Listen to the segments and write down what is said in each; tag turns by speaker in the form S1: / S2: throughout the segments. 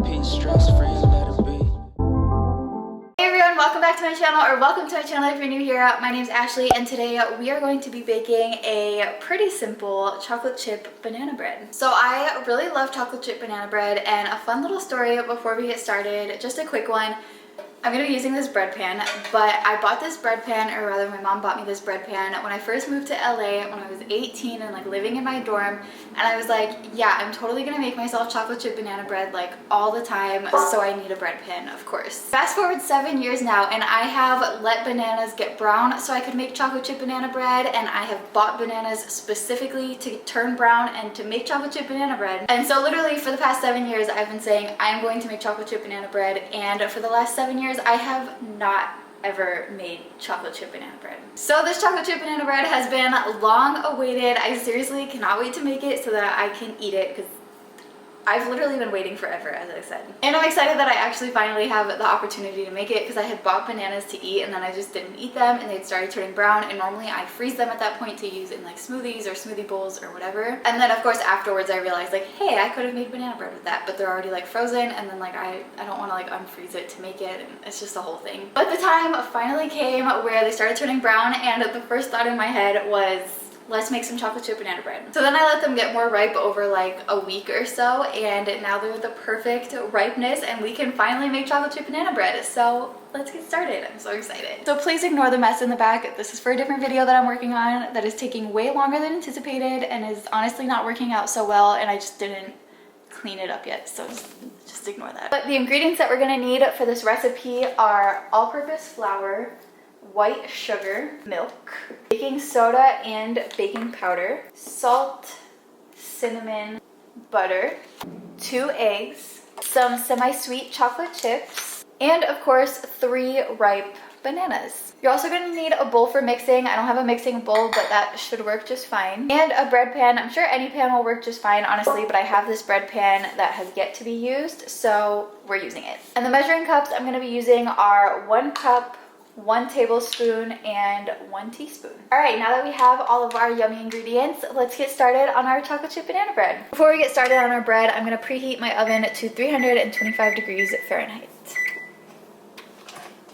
S1: peace, stress free, let it be.
S2: Hey everyone, welcome back to my channel, or welcome to my channel if you're new here. My name's Ashley, and today we are going to be baking a pretty simple chocolate chip banana bread. So I really love chocolate chip banana bread, and a fun little story before we get started, just a quick one. I'm going to be using this bread pan, but I bought this bread pan, or rather my mom bought me this bread pan when I first moved to LA when I was 18 and like living in my dorm, and I was like, yeah, I'm totally going to make myself chocolate chip banana bread like all the time, so I need a bread pan, of course. Fast forward 7 years now, and I have let bananas get brown so I could make chocolate chip banana bread, and I have bought bananas specifically to turn brown and to make chocolate chip banana bread. And so literally for the past 7 years I've been saying I'm going to make chocolate chip banana bread, and for the last 7 years I have not ever made chocolate chip banana bread. So this chocolate chip banana bread has been long awaited. I seriously cannot wait to make it so that I can eat it, because I've literally been waiting forever, as I said. And I'm excited that I actually finally have the opportunity to make it, because I had bought bananas to eat and then I just didn't eat them and they'd started turning brown, and normally I freeze them at that point to use in like smoothies or smoothie bowls or whatever. And then of course afterwards I realized like, hey, I could have made banana bread with that, but they're already like frozen, and then like I don't want to like unfreeze it to make it, and it's just a whole thing. But the time finally came where they started turning brown, and the first thought in my head was, let's make some chocolate chip banana bread. So then I let them get more ripe over like a week or so, and now they're the perfect ripeness and we can finally make chocolate chip banana bread. So let's get started. I'm so excited. So please ignore the mess in the back. This is for a different video that I'm working on that is taking way longer than anticipated and is honestly not working out so well, and I just didn't clean it up yet, so just ignore that. But the ingredients that we're gonna need for this recipe are all-purpose flour, white sugar, milk, baking soda and baking powder, salt, cinnamon, butter, 2 eggs, some semi-sweet chocolate chips, and of course 3 ripe bananas. You're also going to need a bowl for mixing. I don't have a mixing bowl, but that should work just fine. And a bread pan. I'm sure any pan will work just fine, honestly, but I have this bread pan that has yet to be used, so we're using it. And the measuring cups I'm going to be using are 1 cup, 1 tablespoon, and 1 teaspoon. All right, now that we have all of our yummy ingredients, let's get started on our chocolate chip banana bread. Before we get started on our bread, I'm gonna preheat my oven to 325 degrees Fahrenheit.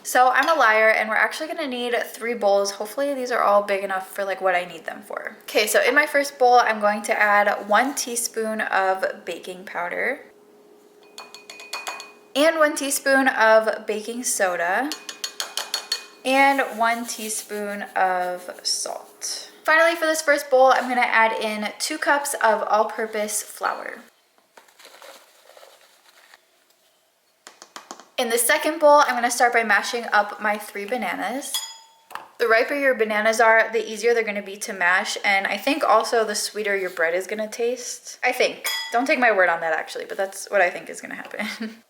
S2: So I'm a liar, and we're actually gonna need 3 bowls. Hopefully these are all big enough for like what I need them for. Okay, so in my first bowl, I'm going to add 1 teaspoon of baking powder and 1 teaspoon of baking soda and 1 teaspoon of salt. Finally, for this first bowl, I'm gonna add in 2 cups of all-purpose flour. In the second bowl, I'm gonna start by mashing up my 3 bananas. The riper your bananas are, the easier they're gonna be to mash, and I think also the sweeter your bread is gonna taste. I think. Don't take my word on that actually, but that's what I think is gonna happen.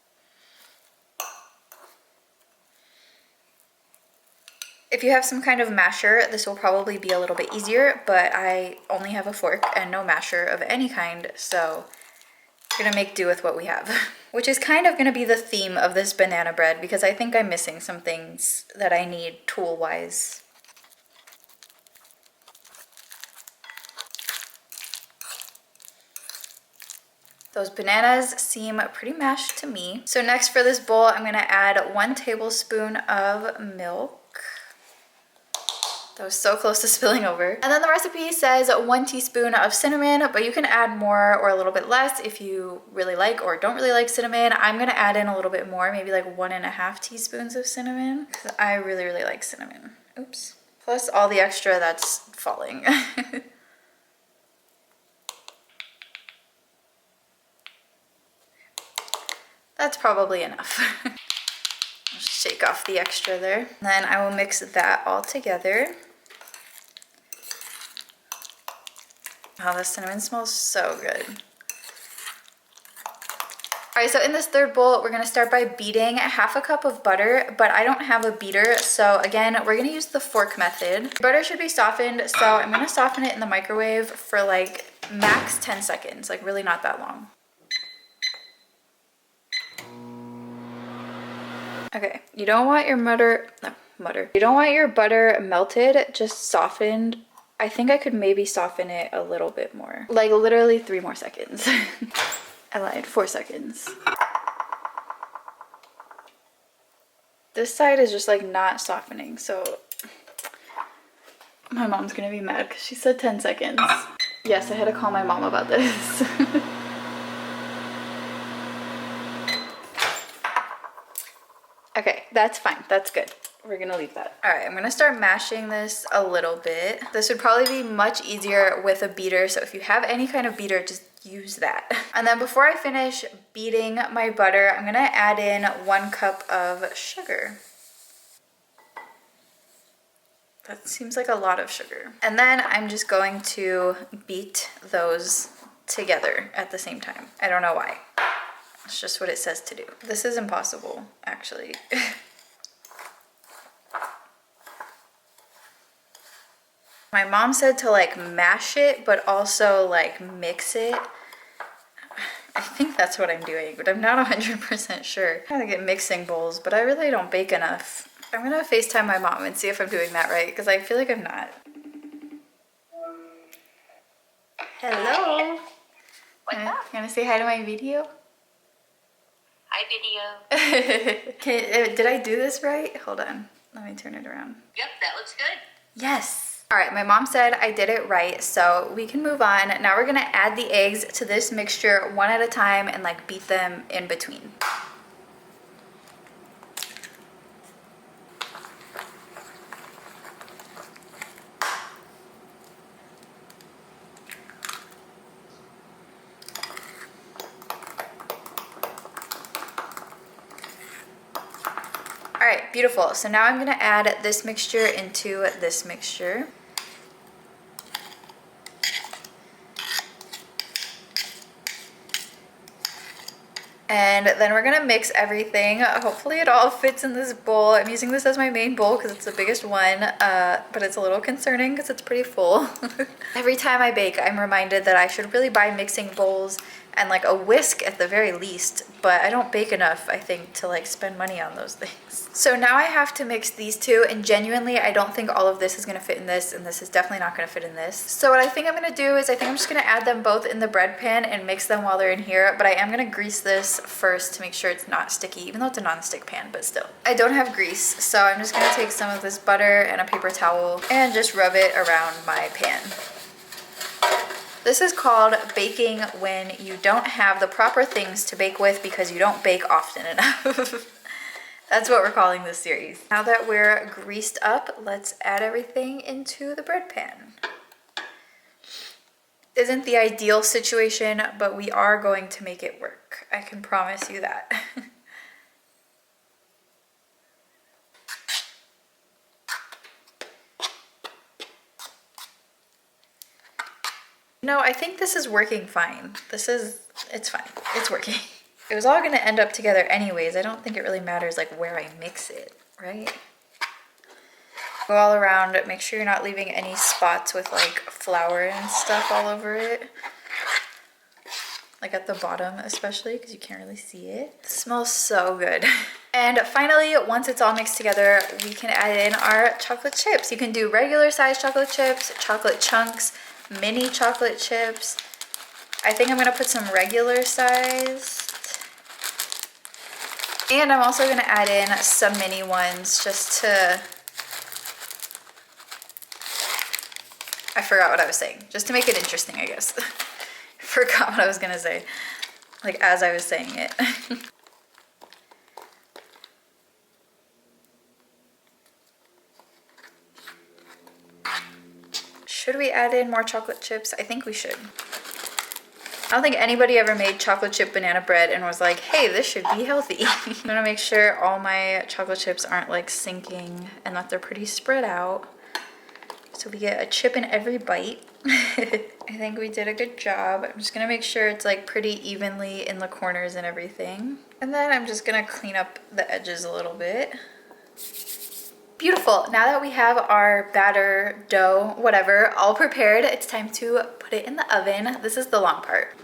S2: If you have some kind of masher, this will probably be a little bit easier, but I only have a fork and no masher of any kind, so we're gonna make do with what we have. Which is kind of gonna be the theme of this banana bread, because I think I'm missing some things that I need tool-wise. Those bananas seem pretty mashed to me. So next for this bowl, I'm gonna add 1 tablespoon of milk. That was so close to spilling over. And then the recipe says 1 teaspoon of cinnamon, but you can add more or a little bit less if you really like or don't really like cinnamon. I'm gonna add in a little bit more, maybe like 1.5 teaspoons of cinnamon, because I really, really like cinnamon. Oops. Plus all the extra that's falling. That's probably enough. Shake off the extra there. And then I will mix that all together. Wow, the cinnamon smells so good. All right, so in this third bowl, we're gonna start by beating 1/2 cup of butter, but I don't have a beater, so again, we're gonna use the fork method. Butter should be softened, so I'm gonna soften it in the microwave for like max 10 seconds, like really not that long. Okay, you don't want your you don't want your butter melted, just softened. I think I could maybe soften it a little bit more. Like literally 3 more seconds. I lied, 4 seconds. This side is just like not softening, so my mom's gonna be mad because she said 10 seconds. Yes, I had to call my mom about this. Okay, that's fine. That's good. We're gonna leave that. All right, I'm gonna start mashing this a little bit. This would probably be much easier with a beater, so if you have any kind of beater, just use that. And then before I finish beating my butter, I'm gonna add in 1 cup of sugar. That seems like a lot of sugar. And then I'm just going to beat those together at the same time. I don't know why. It's just what it says to do. This is impossible, actually. My mom said to like mash it, but also like mix it. I think that's what I'm doing, but I'm not 100% sure. I'm gonna get mixing bowls, but I really don't bake enough. I'm gonna FaceTime my mom and see if I'm doing that right, because I feel like I'm not. Hello.
S3: What's up?
S2: Gonna say hi to my video?
S3: Hi, video.
S2: Did I do this right? Hold on. Let me turn it around.
S3: Yep, that looks good.
S2: Yes. All right, my mom said I did it right, so we can move on. Now we're gonna add the eggs to this mixture one at a time and like beat them in between. All right, beautiful. So now I'm gonna add this mixture into this mixture. And then we're gonna mix everything. Hopefully it all fits in this bowl. I'm using this as my main bowl because it's the biggest one, but it's a little concerning because it's pretty full. Every time I bake, I'm reminded that I should really buy mixing bowls and like a whisk at the very least, but I don't bake enough, I think, to like spend money on those things. So now I have to mix these two, and genuinely I don't think all of this is gonna fit in this, and this is definitely not gonna fit in this. So what I think I'm gonna do is I think I'm just gonna add them both in the bread pan and mix them while they're in here, but I am gonna grease this first to make sure it's not sticky, even though it's a non-stick pan, but still. I don't have grease, so I'm just gonna take some of this butter and a paper towel and just rub it around my pan. This is called baking when you don't have the proper things to bake with because you don't bake often enough. That's what we're calling this series. Now that we're greased up, let's add everything into the bread pan. Isn't the ideal situation, but we are going to make it work. I can promise you that. No, I think this is working fine. It's fine. It's working. It was all gonna end up together anyways. I don't think it really matters like where I mix it, right? Go all around, make sure you're not leaving any spots with like flour and stuff all over it. Like at the bottom especially, because you can't really see it. It smells so good. And finally, once it's all mixed together, we can add in our chocolate chips. You can do regular size chocolate chips, chocolate chunks, mini chocolate chips. I think I'm gonna put some regular sized. And I'm also gonna add in some mini ones just to, I forgot what I was saying. Just to make it interesting, I guess. Forgot what I was gonna say, like as I was saying it. Should we add in more chocolate chips? I think we should. I don't think anybody ever made chocolate chip banana bread and was like, hey, this should be healthy. I'm gonna make sure all my chocolate chips aren't like sinking and that they're pretty spread out. So we get a chip in every bite. I think we did a good job. I'm just gonna make sure it's like pretty evenly in the corners and everything. And then I'm just gonna clean up the edges a little bit. Beautiful. Now that we have our batter, dough, whatever, all prepared, it's time to put it in the oven. This is the long part.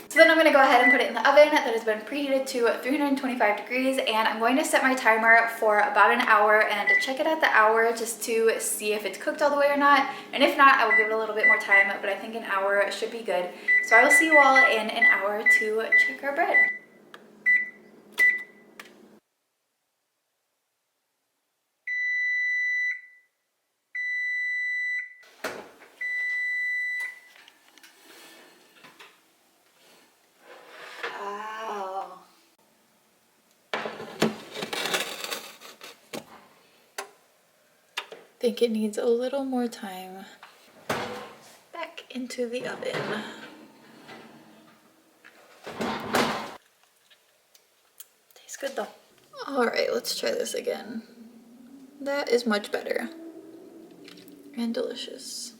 S2: So then I'm gonna go go ahead and put it in the oven that has been preheated to 325 degrees, and I'm going to set my timer for about an hour and check it at the hour just to see if it's cooked all the way or not. And if not, I will give it a little bit more time, but I think an hour should be good. So I will see you all in an hour to check our bread. Wow. I think it needs a little more time. Back into the oven. Tastes good though. All right, let's try this again. That is much better and delicious.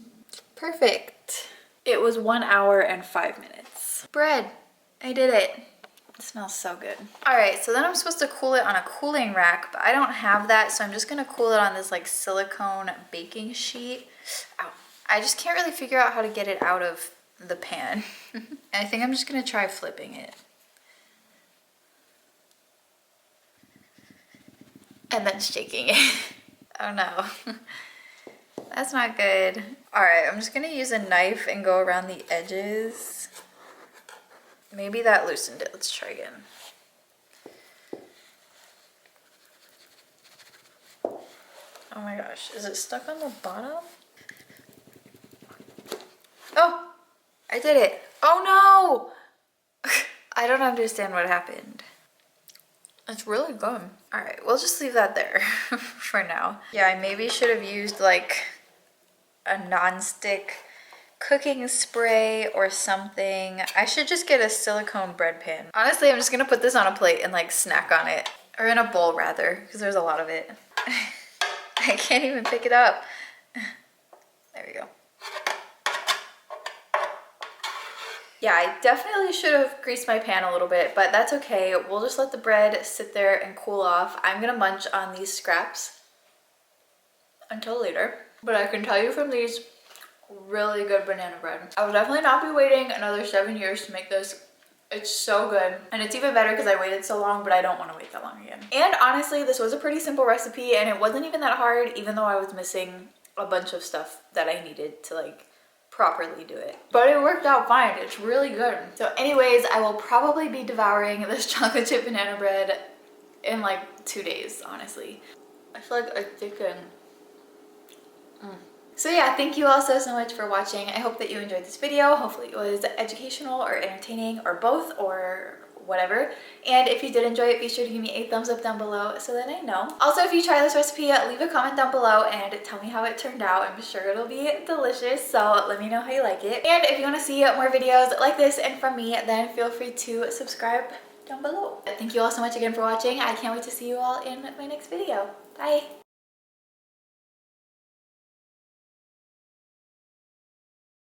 S2: Perfect. It was 1 hour and 5 minutes. Bread, I did it. It smells so good. All right, so then I'm supposed to cool it on a cooling rack, but I don't have that, so I'm just gonna cool it on this like silicone baking sheet. Ow. I just can't really figure out how to get it out of the pan. I think I'm just gonna try flipping it. And then shaking it. Oh no. That's not good. All right, I'm just gonna use a knife and go around the edges. Maybe that loosened it. Let's try again. Oh my gosh, is it stuck on the bottom? Oh, I did it. Oh no! I don't understand what happened. It's really good. All right, we'll just leave that there for now. Yeah, I maybe should have used like a non-stick cooking spray or something. I should just get a silicone bread pan. Honestly, I'm just gonna put this on a plate and like snack on it. Or in a bowl rather, because there's a lot of it. I can't even pick it up. There we go. Yeah, I definitely should have greased my pan a little bit, but that's okay. We'll just let the bread sit there and cool off. I'm gonna munch on these scraps until later. But I can tell you from these, really good banana bread. I will definitely not be waiting another 7 years to make this. It's so good. And it's even better because I waited so long, but I don't want to wait that long again. And honestly, this was a pretty simple recipe and it wasn't even that hard, even though I was missing a bunch of stuff that I needed to like properly do it. But it worked out fine. It's really good. So anyways, I will probably be devouring this chocolate chip banana bread in like 2 days, honestly. I feel like a chicken. So yeah, thank you all so much for watching. I hope that you enjoyed this video. Hopefully it was educational or entertaining or both or whatever. And if you did enjoy it, be sure to give me a thumbs up down below so that I know. Also, if you try this recipe, leave a comment down below and tell me how it turned out. I'm sure it'll be delicious, so let me know how you like it. And if you want to see more videos like this and from me, then feel free to subscribe down below. Thank you all so much again for watching. I can't wait to see you all in my next video. Bye!